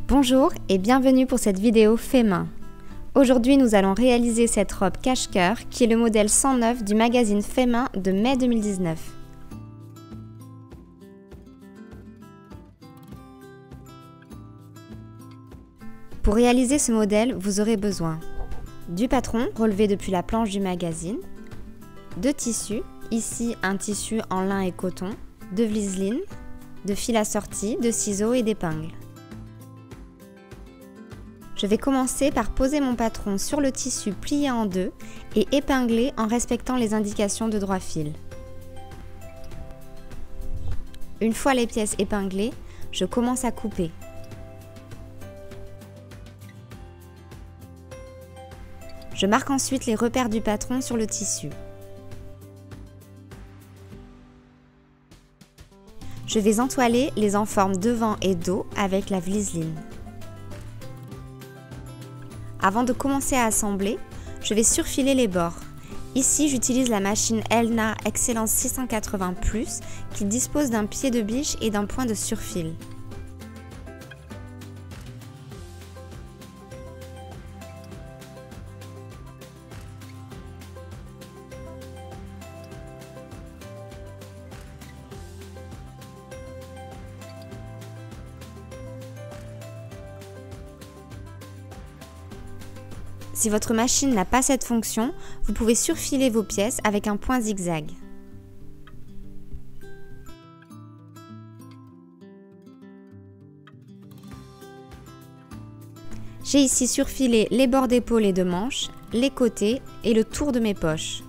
Bonjour et bienvenue pour cette vidéo fait main. Aujourd'hui nous allons réaliser cette robe cache-cœur qui est le modèle 109 du magazine Fait main de mai 2019. Pour réaliser ce modèle, vous aurez besoin du patron relevé depuis la planche du magazine, de tissus, ici un tissu en lin et coton, de vliseline, de fil assorti, de ciseaux et d'épingles. Je vais commencer par poser mon patron sur le tissu plié en deux et épingler en respectant les indications de droit fil. Une fois les pièces épinglées, je commence à couper. Je marque ensuite les repères du patron sur le tissu. Je vais entoiler les enformes devant et dos avec la vliseline. Avant de commencer à assembler, je vais surfiler les bords. Ici, j'utilise la machine Elna Excellence 680+, qui dispose d'un pied de biche et d'un point de surfil. Si votre machine n'a pas cette fonction, vous pouvez surfiler vos pièces avec un point zigzag. J'ai ici surfilé les bords d'épaule et de manches, les côtés et le tour de mes poches.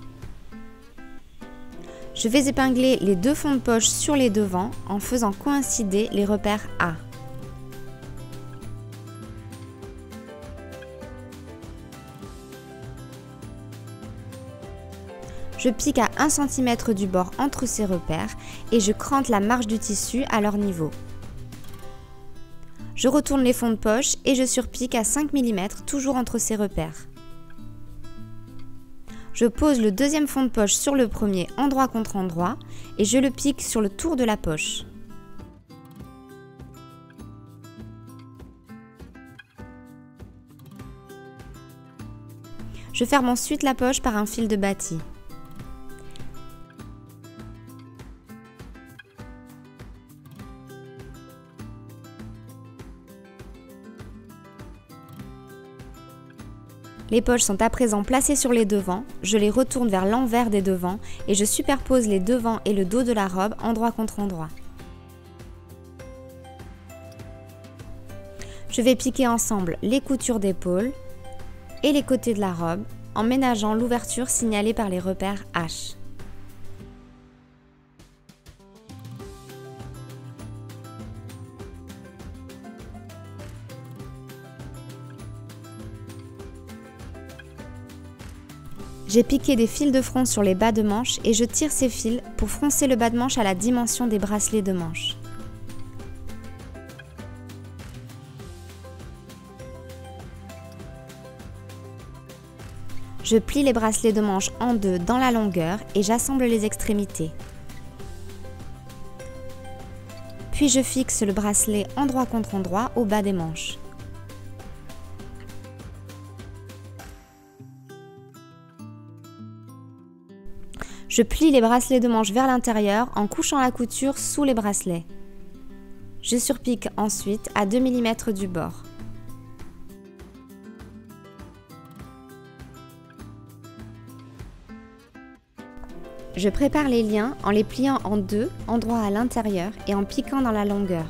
Je vais épingler les deux fonds de poche sur les devants en faisant coïncider les repères A. Je pique à 1 cm du bord entre ces repères et je crante la marge du tissu à leur niveau. Je retourne les fonds de poche et je surpique à 5 mm toujours entre ces repères. Je pose le deuxième fond de poche sur le premier endroit contre endroit et je le pique sur le tour de la poche. Je ferme ensuite la poche par un fil de bâti. Les poches sont à présent placées sur les devants, je les retourne vers l'envers des devants et je superpose les devants et le dos de la robe endroit contre endroit. Je vais piquer ensemble les coutures d'épaule et les côtés de la robe en ménageant l'ouverture signalée par les repères H. J'ai piqué des fils de front sur les bas de manche et je tire ces fils pour froncer le bas de manche à la dimension des bracelets de manche. Je plie les bracelets de manche en deux dans la longueur et j'assemble les extrémités. Puis je fixe le bracelet endroit contre endroit au bas des manches. Je plie les bracelets de manche vers l'intérieur en couchant la couture sous les bracelets. Je surpique ensuite à 2 mm du bord. Je prépare les liens en les pliant en deux, endroits à l'intérieur et en piquant dans la longueur.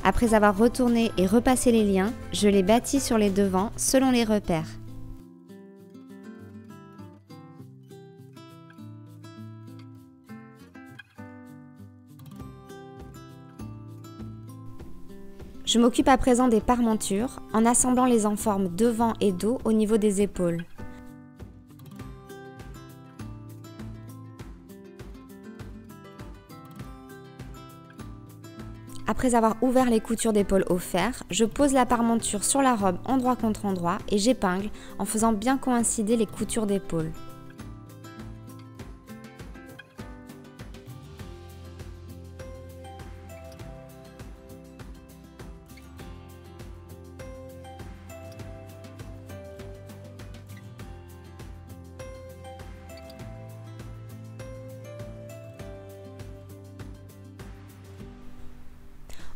Après avoir retourné et repassé les liens, je les bâtis sur les devants selon les repères. Je m'occupe à présent des parmentures en assemblant les enformes devant et dos au niveau des épaules. Après avoir ouvert les coutures d'épaule au fer, je pose la parmenture sur la robe endroit contre endroit et j'épingle en faisant bien coïncider les coutures d'épaule.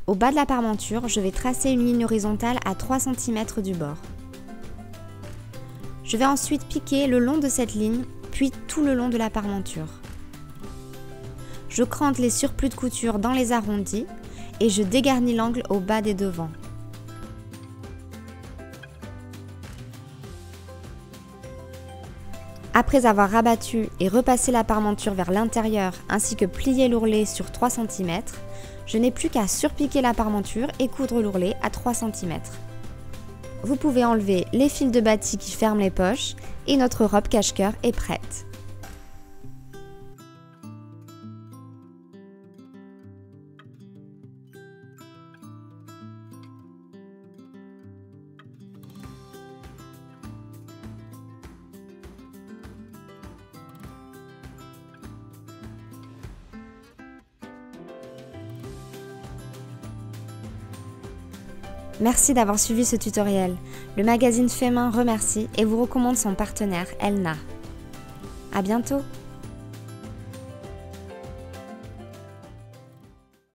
Au bas de la parmenture, je vais tracer une ligne horizontale à 3 cm du bord. Je vais ensuite piquer le long de cette ligne, puis tout le long de la parmenture. Je crante les surplus de couture dans les arrondis et je dégarnis l'angle au bas des devants. Après avoir rabattu et repassé la parmenture vers l'intérieur ainsi que plié l'ourlet sur 3 cm, je n'ai plus qu'à surpiquer la parmenture et coudre l'ourlet à 3 cm. Vous pouvez enlever les fils de bâti qui ferment les poches et notre robe cache-cœur est prête. Merci d'avoir suivi ce tutoriel. Le magazine Fait Main remercie et vous recommande son partenaire Elna. À bientôt!